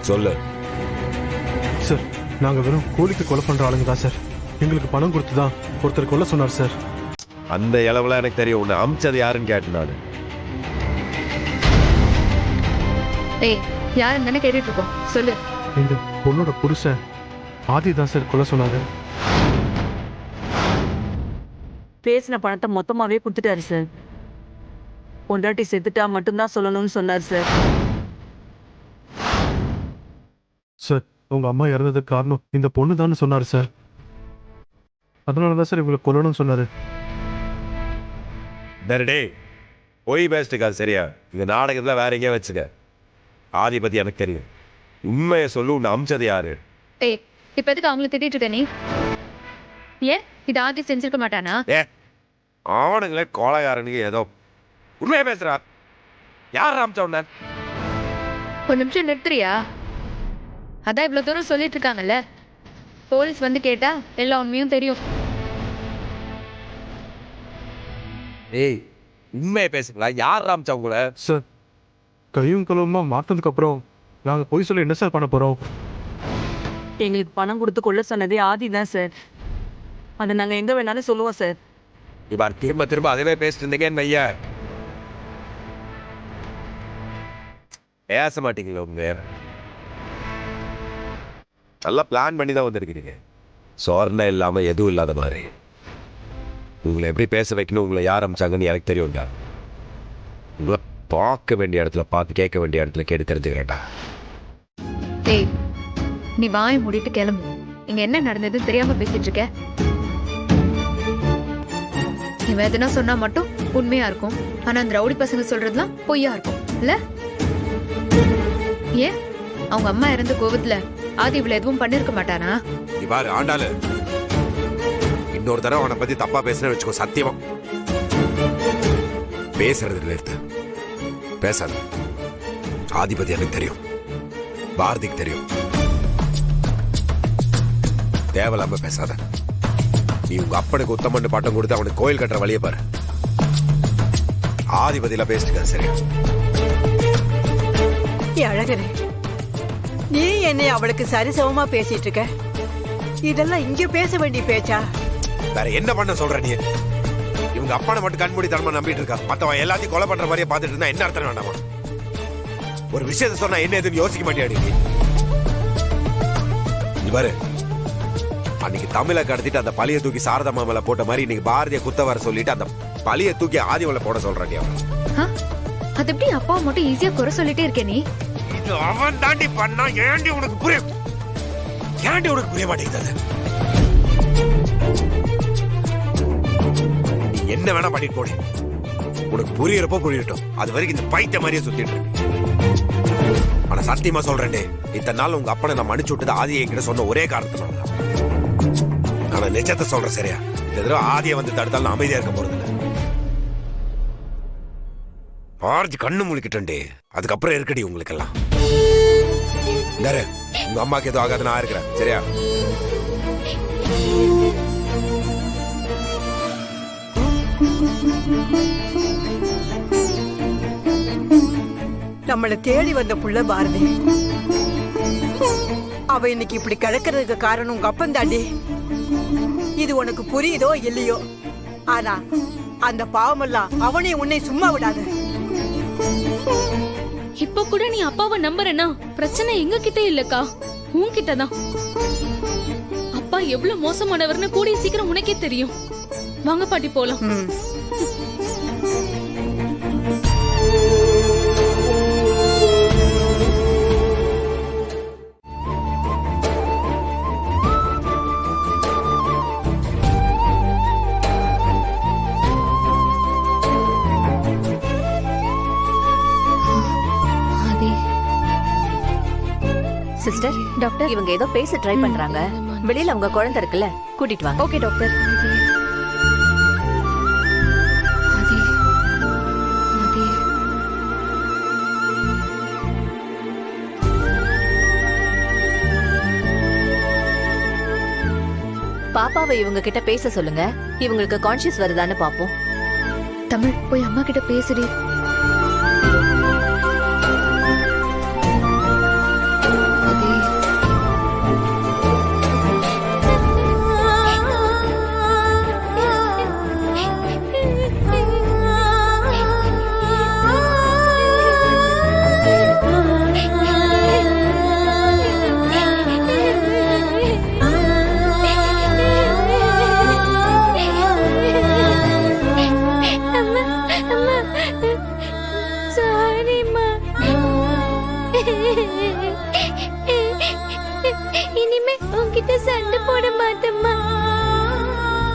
சொல்லு. சார், நாங்க வெறும் கூலிக்கு கொலை பண்ற ஆளுங்க தான் சார். எங்களுக்கு பணம் கொடுத்து தான் ஒருத்தர் கொல்ல சொன்னார் சார். அந்த இளவுல எனக்கு தெரியும். உன்னை அமிச்சது யாருன்னு கேட்டேன் நான். ஏய், யாருன்னு தானே கேட்டுட்டு இருக்கோம், சொல்லு. இந்த பொண்ணோட புருஷன் ஆதி தான் சார் கொல்ல சொன்னாரு. பேசின பணத்தை மொத்தமாவே கொடுத்துட்டாரு சார். பொண்டாட்டி செத்துட்டா மட்டும்தான் சொல்லணும்னு சொன்னார் சார். சார், உங்க அம்மா இறந்ததுக்கு காரணம் இந்த பொண்ணு தான் சொன்னாரு சார். அதனாலதான் சார் இவங்களை கொல்லணும்னு சொன்னாரு. டே, போய் பேசிட்டுக்காது சரியா? இந்த நாடகத்தில் வேற எங்கேயா வச்சுக்க. ஆதி பத்தி எனக்கு தெரியும். உண்மையை சொல்லு, உன்னை அமிச்சது யாரு? ஏய், இப்ப எதுக்கு அவங்கள திட்டிட்டு இருக்க நீ? ஏன் இது ஆதி செஞ்சிருக்க மாட்டானா? அவனுங்களே கோலகாரனுக்கு ஏதோ உண்மையை பேசுறா. யார் அமிச்ச உன்ன? ஒரு நிமிஷம் நிறுத்துறியா? அதான் இவ்வளவு தூரம் சொல்லிட்டு இருக்காங்கல்ல, போலீஸ் வந்து கேட்டா எல்லா உண்மையும் தெரியும். ஏய், உண்மையை பேசுங்களா? யார் அமிச்சா உங்களை? சார், கையும் களவுமா மாத்ததுக்கு அப்புறம் நாங்க போய் சொல்ல என்ன சார் பண்ண போறோம்? எங்களுக்கு பணம் கொடுத்து கொள்ள சொன்னதே ஆதி தான் சார். அதை நாங்கள் எங்கே வேணாலும் சொல்லுவோம் சார். இப்போ திரும்ப திரும்ப அதுவே பேசிட்டு இருந்தீங்கன்னு ஐயா. பேச மாட்டீங்களா? உங்க நல்லா பிளான் பண்ணி தான் வந்திருக்கிறீங்க. சொர்ணம் இல்லாமல் எதுவும் இல்லாத மாதிரி. உங்களை எப்படி பேச வைக்கணும், உங்களை யார் அமிச்சாங்கன்னு எனக்கு தெரியுங்க. உங்களை பார்க்க வேண்டிய இடத்துல பார்த்து, கேட்க வேண்டிய இடத்துல கேட்டு தெரிஞ்சுக்கிறேன்டா. ஏய், நீ வாயை மூடிட்டு கிளம்பு. இங்க என்ன நடந்ததுன்னு தெரியாம பேசிட்டு இருக்க. இவன் எதுனா சொன்னா மட்டும் உண்மையா இருக்கும், ஆனா அந்த ரவுடி பசங்க சொல்றதுலாம் பொய்யா இருக்கும் இல்ல? ஏன் அவங்க அம்மா இறந்த கோவத்துல ஆதி இவ்வளவு எதுவும் பண்ணிருக்க மாட்டானா? நீ பாரு ஆண்டாளு, இன்னொரு தடவை அவனை பத்தி தப்பா பேசுறேன்னு வச்சுக்கோ, சத்தியமா பேசுறது நிறுத்து. பேசாத. ஆதிபதி எனக்கு தெரியும், பாரதிக்கு தெரியும். தேவையில்லாம பேசாத. நீ உங்க அப்பனுக்கு உத்தமன்னு பட்டம் கொடுத்து அவனுக்கு கோயில் கட்டுற வழியை பாரு. ஆதிபதியில பேசிட்டு சரியா? அழகரே, நீ என்னை அவளுக்கு சரிசமமா பேசிட்டு இருக்க. இதெல்லாம் இங்க பேச வேண்டிய பேச்சா? வேற என்ன பண்ண சொல்ற நீ? இவங்க அப்பனை மட்டும் கண்மூடி தனமா நம்பிட்டு இருக்கா. மத்தவன் எல்லாத்தையும் கொலை பண்ற மாதிரியே பார்த்துட்டு இருந்தா என்ன அர்த்தம் வேண்டாமா? ஒரு விஷயத்த சொன்னா என்ன எதுன்னு யோசிக்க மாட்டியாடி நீ? பாரு, அன்னைக்கு தமிழை கடத்திட்டு அந்த பழிய தூக்கி சாரதா மாமல போட்ட மாதிரி இன்னைக்கு பாரதிய குத்த வர சொல்லிட்டு அந்த பழிய தூக்கி ஆதிவல போட சொல்றான். அது எப்படி அப்பா மட்டும் ஈஸியா குறை சொல்லிட்டே இருக்கே நீ? இது அவன் தாண்டி பண்ணா. ஏண்டி உனக்கு புரியும்? ஏண்டி உனக்கு புரிய மாட்டேங்குது? நீ என்ன வேணா பண்ணிட்டு போடு, உனக்கு புரியறப்போ புரியட்டும். அது வரைக்கும் இந்த பைத்திய மாதிரியே சுத்திட்டு இருக்கு. ஆனா சத்தியமா சொல்றேன், இத்தனை நாள் உங்க அப்பனை நான் மன்னிச்சு விட்டது ஆதியை என்கிட்ட சொன்ன ஒரே காரணத்தினால. ஆனா நிஜத்தை சொல்றேன் சரியா? இந்த தடவை ஆதியை வந்து தடுத்தாலும் நான் அமைதியா இருக்க போறது இல்லை. ஆர்ஜி கண்ணு முழிக்கிட்டே, அதுக்கப்புறம் இருக்கடி உங்களுக்கு எல்லாம். உங்க அம்மாக்கு எதுவும் ஆகாது, நான் இருக்கிறேன் சரியா? நம்மளை தேடி வந்த புள்ள பாரதி, அவ இன்னைக்கு இப்படி கிடக்கிறதுக்கு காரணம் உங்க அப்பன் தாண்டி. இது உனக்கு புரியுதோ இல்லையோ, ஆனா அந்த பாவமெல்லாம் அவனே உன்னை சும்மா விடாது. இப்ப கூட நீ அப்பாவை நம்புறனா பிரச்சனை எங்க கிட்ட இல்லக்கா, உன்கிட்டதான். அப்பா எவ்வளவு மோசமானவர்னு கூடிய சீக்கிரம் உனக்கே தெரியும். வாங்க பாட்டி போலாம். சிஸ்டர், டாக்டர் இவங்க ஏதோ பேச ட்ரை பண்றாங்க. வெளியில உங்க குழந்தை இருக்குல்ல, கூட்டிட்டு வாங்க. Okay doctor. பாப்பாவை இவங்க கிட்ட பேச சொல்லுங்க. இவங்களுக்கு கான்ஷியஸ் வருதான்னு பாப்போம். தமிழ், போய் அம்மா கிட்ட பேசுடி. சாரிம்மா. இனிமே உன்கிட்ட சண்டை போட மாட்டேம்மா.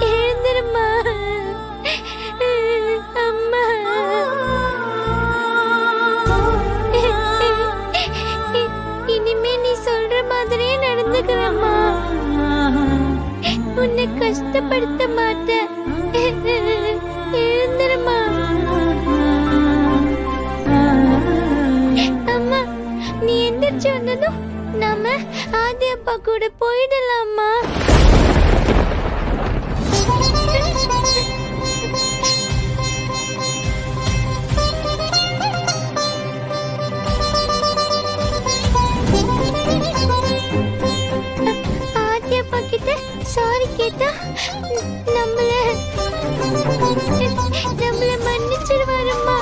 எழுந்துருமா அம்மா. இனிமே நீ சொல்ற மாதிரியே நடந்துக்கிறம்மா. உன்னை கஷ்டப்படுத்த மாட்டேன். எழுந்துருமா அம்மா. நீ எந்திரிச்சு வந்ததும் நாம ஆதி அப்பா கூட போயிடலாமா? ஆதி அப்பா கிட்ட சாரி கேட்டா நம்மள மன்னிச்சிடுவாருமா.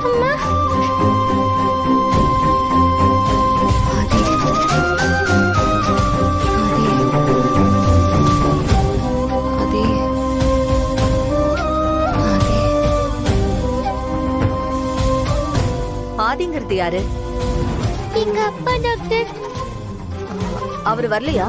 அம்மா ஆதிங்கிறது யாரு? எங்க அப்பா டாக்டர். அவர் வரலையா?